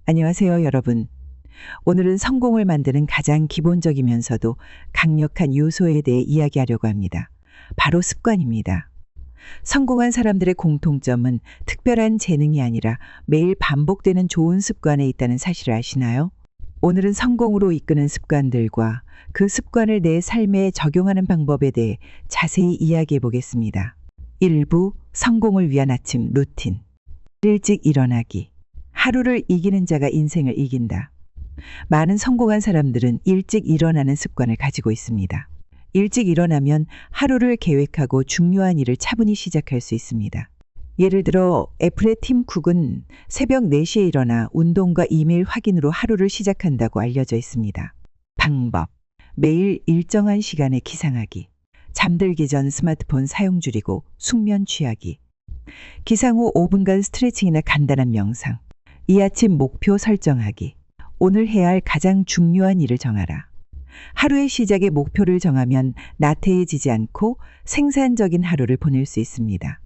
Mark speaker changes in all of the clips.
Speaker 1: 안녕하세요, 여러분. 오늘은 성공을 만드는 가장 기본적이면서도 강력한 요소에 대해 이야기하려고 합니다. 바로 습관입니다. 성공한 사람들의 공통점은 특별한 재능이 아니라 매일 반복되는 좋은 습관에 있다는 사실을 아시나요? 오늘은 성공으로 이끄는 습관들과 그 습관을 내 삶에 적용하는 방법에 대해 자세히 이야기해 보겠습니다. 일부 성공을 위한 아침 루틴. 일찍 일어나기. 하루를 이기는 자가 인생을 이긴다. 많은 성공한 사람들은 일찍 일어나는 습관을 가지고 있습니다. 일찍 일어나면 하루를 계획하고 중요한 일을 차분히 시작할 수 있습니다. 예를 들어 애플의 팀 쿡은 새벽 4시에 일어나 운동과 이메일 확인으로 하루를 시작한다고 알려져 있습니다. 방법. 매일 일정한 시간에 기상하기. 잠들기 전 스마트폰 사용 줄이고 숙면 취하기. 기상 후 5분간 스트레칭이나 간단한 명상. 이 아침 목표 설정하기. 오늘 해야 할 가장 중요한 일을 정하라. 하루의 시작에 목표를 정하면 나태해지지 않고 생산적인 하루를 보낼 수 있습니다.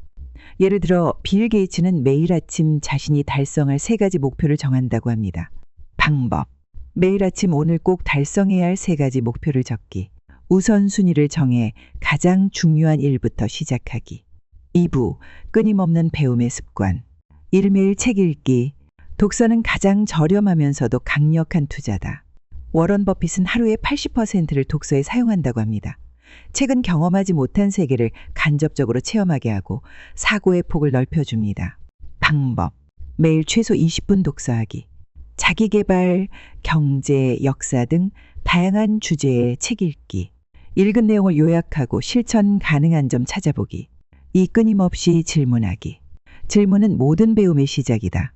Speaker 1: 예를 들어 빌 게이츠는 매일 아침 자신이 달성할 3가지 목표를 정한다고 합니다. 방법. 매일 아침 오늘 꼭 달성해야 할 3가지 목표를 적기. 우선순위를 정해 가장 중요한 일부터 시작하기. 2부. 끊임없는 배움의 습관. 일매일 책 읽기. 독서는 가장 저렴하면서도 강력한 투자다. 워런 버핏은 하루의 80%를 독서에 사용한다고 합니다. 책은 경험하지 못한 세계를 간접적으로 체험하게 하고 사고의 폭을 넓혀줍니다. 방법. 매일 최소 20분 독서하기. 자기계발, 경제, 역사 등 다양한 주제의 책 읽기. 읽은 내용을 요약하고 실천 가능한 점 찾아보기. 이 끊임없이 질문하기. 질문은 모든 배움의 시작이다.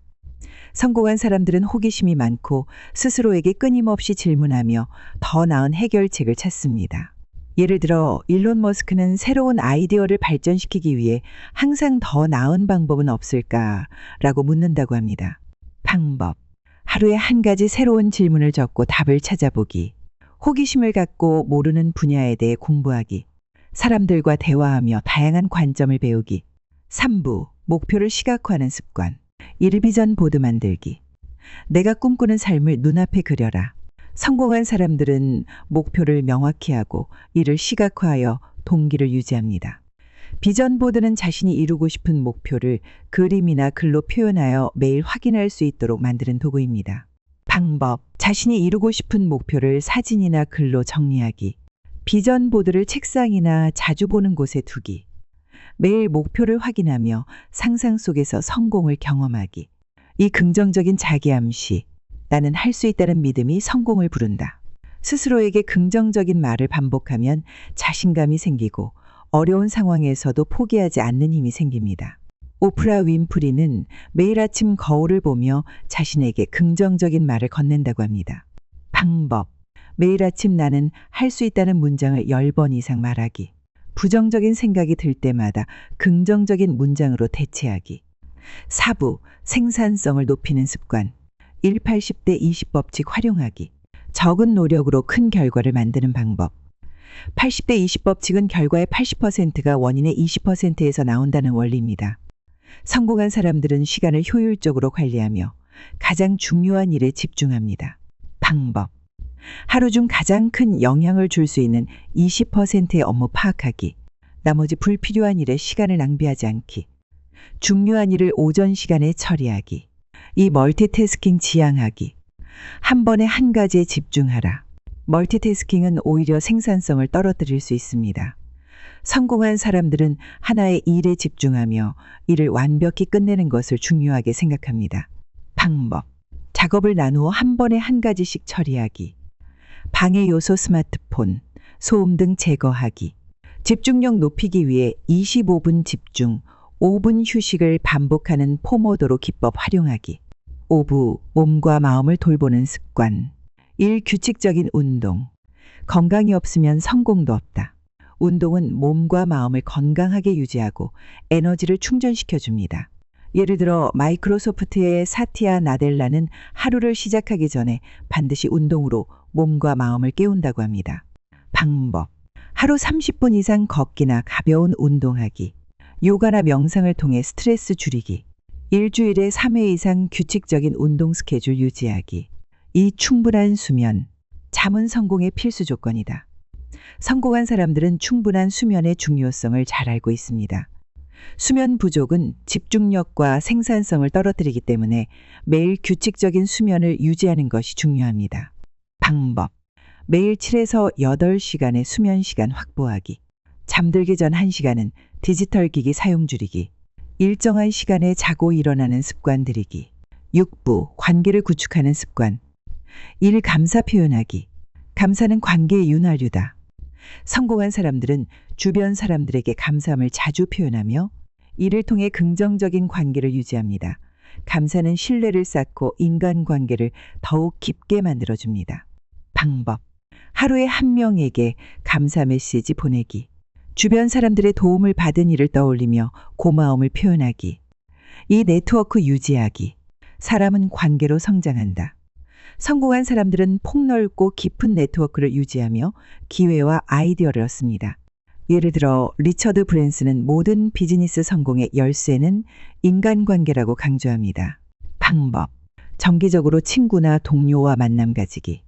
Speaker 1: 성공한 사람들은 호기심이 많고 스스로에게 끊임없이 질문하며 더 나은 해결책을 찾습니다. 예를 들어 일론 머스크는 새로운 아이디어를 발전시키기 위해 항상 더 나은 방법은 없을까라고 묻는다고 합니다. 방법. 하루에 한 가지 새로운 질문을 적고 답을 찾아보기. 호기심을 갖고 모르는 분야에 대해 공부하기. 사람들과 대화하며 다양한 관점을 배우기. 3부. 목표를 시각화하는 습관. 일비전 보드 만들기. 내가 꿈꾸는 삶을 눈앞에 그려라. 성공한 사람들은 목표를 명확히 하고 이를 시각화하여 동기를 유지합니다. 비전 보드는 자신이 이루고 싶은 목표를 그림이나 글로 표현하여 매일 확인할 수 있도록 만드는 도구입니다. 방법. 자신이 이루고 싶은 목표를 사진이나 글로 정리하기. 비전 보드를 책상이나 자주 보는 곳에 두기. 매일 목표를 확인하며 상상 속에서 성공을 경험하기. 이 긍정적인 자기암시. 나는 할 수 있다는 믿음이 성공을 부른다. 스스로에게 긍정적인 말을 반복하면 자신감이 생기고 어려운 상황에서도 포기하지 않는 힘이 생깁니다. 오프라 윈프리는 매일 아침 거울을 보며 자신에게 긍정적인 말을 건넨다고 합니다. 방법. 매일 아침 나는 할 수 있다는 문장을 10번 이상 말하기. 부정적인 생각이 들 때마다 긍정적인 문장으로 대체하기. 4부. 생산성을 높이는 습관. 1-80대 20 법칙 활용하기. 적은 노력으로 큰 결과를 만드는 방법. 80대 20 법칙은 결과의 80%가 원인의 20%에서 나온다는 원리입니다. 성공한 사람들은 시간을 효율적으로 관리하며 가장 중요한 일에 집중합니다. 방법. 하루 중 가장 큰 영향을 줄 수 있는 20%의 업무 파악하기. 나머지 불필요한 일에 시간을 낭비하지 않기. 중요한 일을 오전 시간에 처리하기. 이 멀티태스킹 지향하기. 한 번에 한 가지에 집중하라. 멀티태스킹은 오히려 생산성을 떨어뜨릴 수 있습니다. 성공한 사람들은 하나의 일에 집중하며 이를 완벽히 끝내는 것을 중요하게 생각합니다. 방법. 작업을 나누어 한 번에 한 가지씩 처리하기. 방해 요소 스마트폰, 소음 등 제거하기. 집중력 높이기 위해 25분 집중, 5분 휴식을 반복하는 포모도로 기법 활용하기. 5부. 몸과 마음을 돌보는 습관. 1. 규칙적인 운동. 건강이 없으면 성공도 없다. 운동은 몸과 마음을 건강하게 유지하고 에너지를 충전시켜 줍니다. 예를 들어 마이크로소프트의 사티아 나델라는 하루를 시작하기 전에 반드시 운동으로 몸과 마음을 깨운다고 합니다. 방법. 하루 30분 이상 걷기나 가벼운 운동하기. 요가나 명상을 통해 스트레스 줄이기. 일주일에 3회 이상 규칙적인 운동 스케줄 유지하기. 이 충분한 수면, 잠은 성공의 필수 조건이다. 성공한 사람들은 충분한 수면의 중요성을 잘 알고 있습니다. 수면 부족은 집중력과 생산성을 떨어뜨리기 때문에 매일 규칙적인 수면을 유지하는 것이 중요합니다. 방법. 매일 7에서 8시간의 수면 시간 확보하기. 잠들기 전 1시간은 디지털 기기 사용 줄이기. 일정한 시간에 자고 일어나는 습관 들이기. 6부. 관계를 구축하는 습관. 1. 감사 표현하기. 감사는 관계의 윤활유다. 성공한 사람들은 주변 사람들에게 감사함을 자주 표현하며 이를 통해 긍정적인 관계를 유지합니다. 감사는 신뢰를 쌓고 인간관계를 더욱 깊게 만들어줍니다. 방법. 하루에 한 명에게 감사 메시지 보내기. 주변 사람들의 도움을 받은 일을 떠올리며 고마움을 표현하기. 이 네트워크 유지하기. 사람은 관계로 성장한다. 성공한 사람들은 폭넓고 깊은 네트워크를 유지하며 기회와 아이디어를 얻습니다. 예를 들어 리처드 브랜슨은 모든 비즈니스 성공의 열쇠는 인간관계라고 강조합니다. 방법. 정기적으로 친구나 동료와 만남 가지기.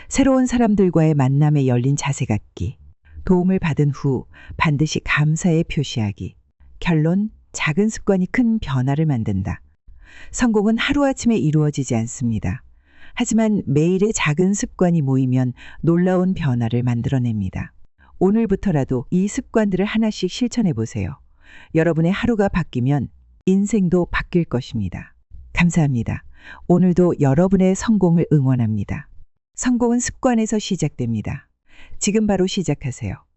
Speaker 1: 새로운 사람들과의 만남에 열린 자세 갖기. 도움을 받은 후 반드시 감사의 표시하기. 결론. 작은 습관이 큰 변화를 만든다. 성공은 하루아침에 이루어지지 않습니다. 하지만 매일의 작은 습관이 모이면 놀라운 변화를 만들어냅니다. 오늘부터라도 이 습관들을 하나씩 실천해 보세요. 여러분의 하루가 바뀌면 인생도 바뀔 것입니다. 감사합니다. 오늘도 여러분의 성공을 응원합니다. 성공은 습관에서 시작됩니다. 지금 바로 시작하세요.